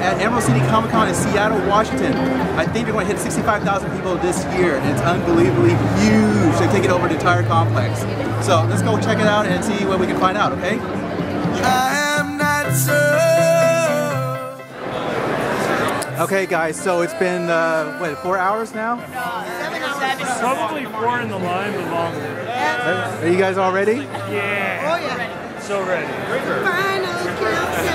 at Emerald City Comicon in Seattle, Washington. I think they're going to hit 65,000 people this year, and it's unbelievably huge. They're taking over the entire complex. So let's go check it out and see what we can find out, okay? I am not so. Okay guys, so it's been, what, 4 hours now? 7 hours. Probably 4 in the line, but longer. Are you guys all ready? Yeah. Oh yeah. So ready. Final countdown.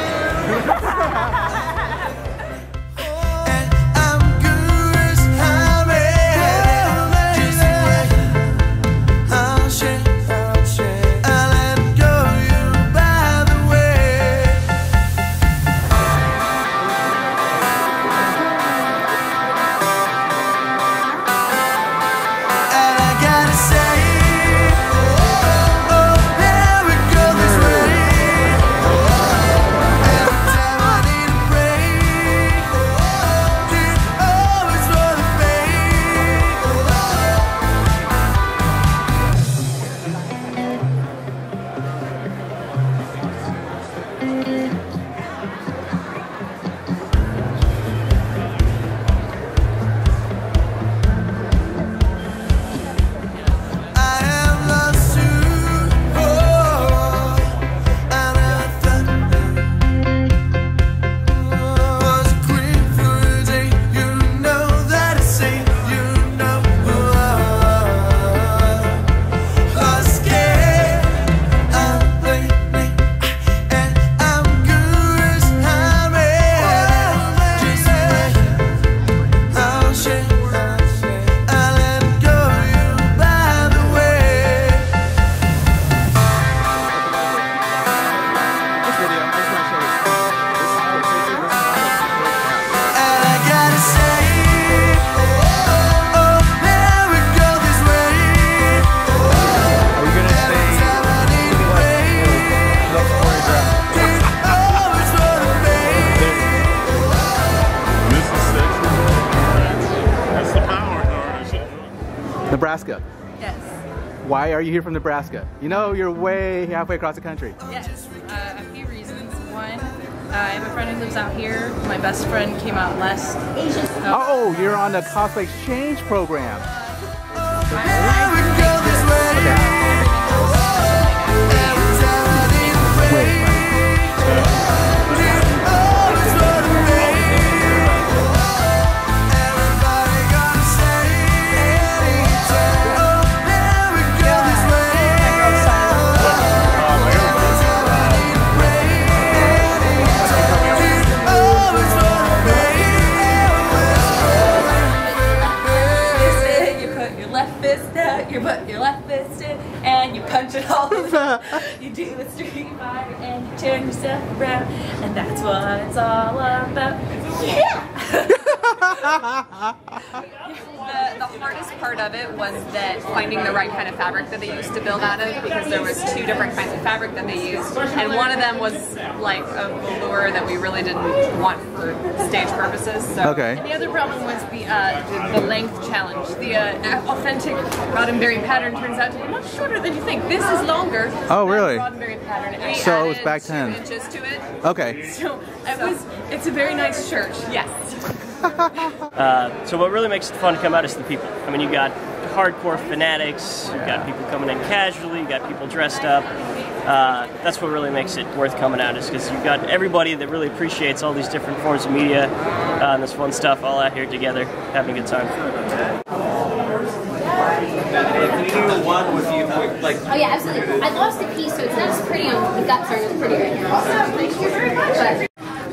Nebraska. Yes. Why are you here from Nebraska? You know, you're way halfway across the country. Yes. A few reasons. One, I have a friend who lives out here. My best friend came out last Asian. Oh, you're on the Cosplay exchange program. Your left fist in, and you punch it all over. You do the street fighter and you turn yourself around, and that's what it's all about. Yeah! The hardest part of it was that finding the right kind of fabric that they used to build out of, because there was 2 different kinds of fabric that they used, and one of them was like a velour that we really didn't want for stage purposes. So. Okay. And the other problem was the length challenge. The authentic Roddenberry pattern turns out to be much shorter than you think. This is longer. Oh, really? Than the Roddenberry pattern. And So it was back 2 10. inches to it. Okay. So it's a very nice shirt. Yes. So what really makes it fun to come out is the people. I mean, you got hardcore fanatics, you got people coming in casually, you got people dressed up. That's what really makes it worth coming out, is because you've got everybody that really appreciates all these different forms of media and this fun stuff all out here together, having a good time. Can you do one with you, like? Oh yeah, absolutely. I lost a piece, so it's not as pretty on the guts aren't as pretty right now. So thank you very much.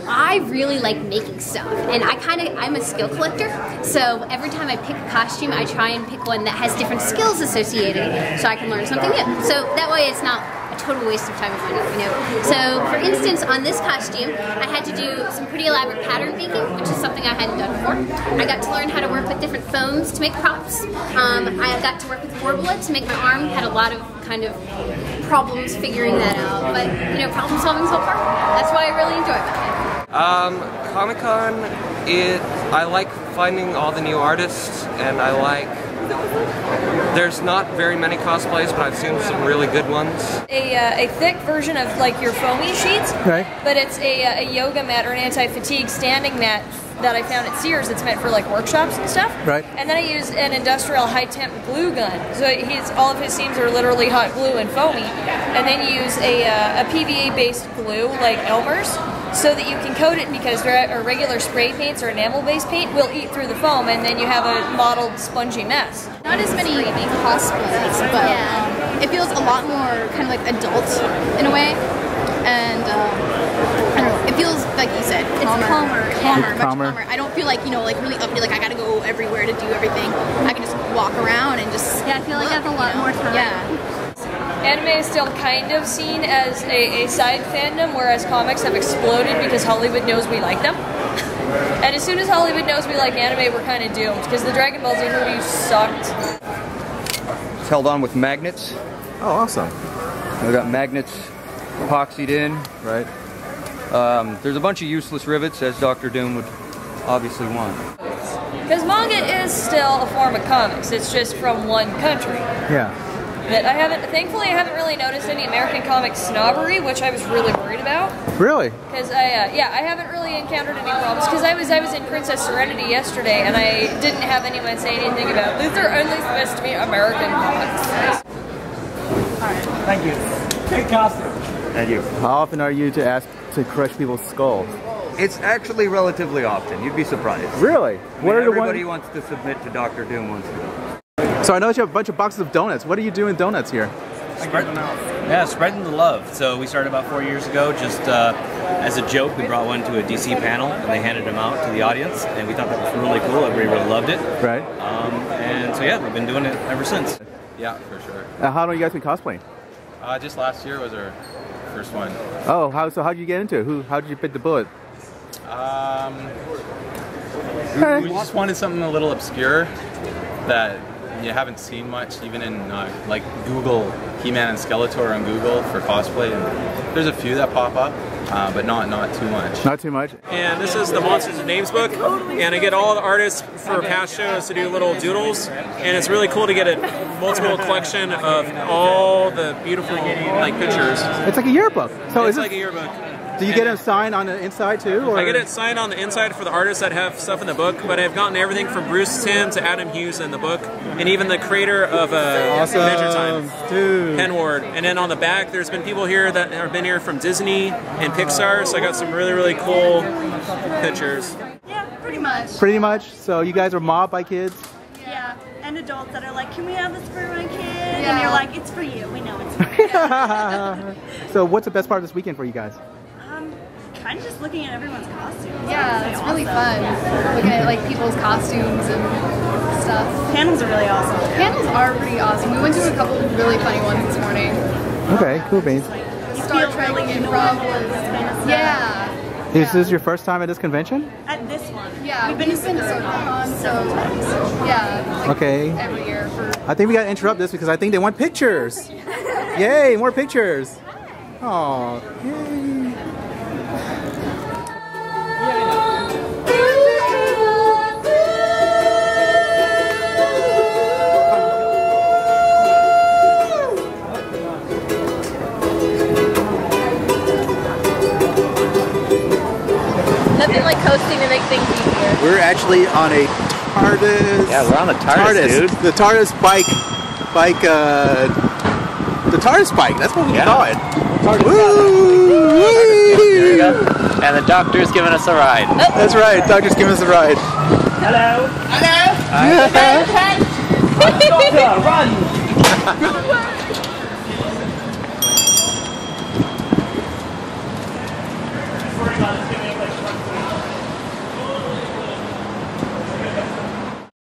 I really like making stuff, and I'm a skill collector, so every time I pick a costume, I try and pick one that has different skills associated, so I can learn something new. So that way it's not a total waste of time and money, you know. So for instance, on this costume, I had to do some pretty elaborate pattern making, which is something I hadn't done before. I got to learn how to work with different foams to make props. I got to work with Worbla to make my arm. Had a lot of kind of problems figuring that out, but you know, problem solving so far. That's why I really enjoy it. Comicon, I like finding all the new artists, and I like There's not very many cosplays, but I've seen some really good ones. A thick version of like your foamy sheets, Right. but it's a yoga mat or an anti-fatigue standing mat that I found at Sears. It's meant for like workshops and stuff. Right. And then I used an industrial high-temp glue gun. So all of his seams are literally hot glue and foamy. And then you use a PVA-based glue like Elmer's, so that you can coat it, because regular spray paints or enamel-based paint will eat through the foam, and then you have a mottled, spongy mess. Not as many cosplays, but it feels a lot more kind of like adult in a way, and I don't know. It feels like you said, calmer, much calmer. I don't feel like like really uppity. Like I gotta go everywhere to do everything. I can just walk around and just I feel like I have a lot more time. Yeah. Anime is still kind of seen as a side fandom, whereas comics have exploded because Hollywood knows we like them. And as soon as Hollywood knows we like anime, we're kind of doomed, because the Dragon Ball Z movie sucked. It's held on with magnets. Oh, awesome. We've got magnets epoxied in. Right. There's a bunch of useless rivets, as Dr. Doom would obviously want. Because manga is still a form of comics, it's just from one country. Yeah. That thankfully I haven't really noticed any American comic snobbery, which I was really worried about. Really? Because I haven't really encountered any problems. Because I was in Princess Serenity yesterday, and I didn't have anyone say anything about these are only supposed to be American comics. Thank you. Good costume. Thank you. How often are you to crush people's skulls? It's actually relatively often. You'd be surprised. Really? Everybody wants to submit to Dr. Doom once in a while. So I noticed you have a bunch of boxes of donuts. What are you doing donuts here? Spreading them out. Yeah, spreading the love. So we started about 4 years ago, just as a joke. We brought one to a DC panel, and they handed them out to the audience, and we thought that was really cool. Everybody really loved it. Right. And so yeah, we've been doing it ever since. Yeah, for sure. How long have you guys been cosplaying? Just last year was our first one. Oh, how did you get into it? How did you pick the bullet? We just wanted something a little obscure that you haven't seen much, even in like Google, He-Man and Skeletor on Google for cosplay. And there's a few that pop up, but not too much. Not too much. And this is the Monsters and Names book, and I get all the artists for past shows to do little doodles, and it's really cool to get a multiple collection of all the beautiful pictures. It's like a yearbook. So it's like a yearbook. Do you get them signed on the inside too? Or? I get it signed on the inside for the artists that have stuff in the book, but I've gotten everything from Bruce Timm to Adam Hughes in the book, and even the creator of Adventure Time, Pen Ward. And then on the back, there's been people here that have been here from Disney and Pixar, so I got some really cool pictures. Yeah, pretty much. Pretty much? So you guys are mobbed by kids? Yeah, and adults that are like, can we have this for my kid? Yeah. And you're like, it's for you. We know it's for you. So what's the best part of this weekend for you guys? Kind of just looking at everyone's costumes. Yeah, it's really fun. Looking at people's costumes and stuff. Panels are really awesome. Panels are pretty awesome. We went to a couple of really funny ones this morning. Okay, cool beans. Star Trek really improv was, yeah. Is this your first time at this convention? At this one. Yeah, we've been to Comicon several times. Yeah. Okay. Every year. I think we gotta interrupt this because I think they want pictures. Yay, more pictures. Oh, yay. Nothing like coasting to make things easier. We're actually on a TARDIS. Yeah, we're on the TARDIS, dude. The TARDIS bike, the TARDIS bike. That's what we call it. Woo! There you go. And the doctor's giving us a ride. Oh. That's right. Doctor's giving us a ride. Hello. Hello. Doctor, run!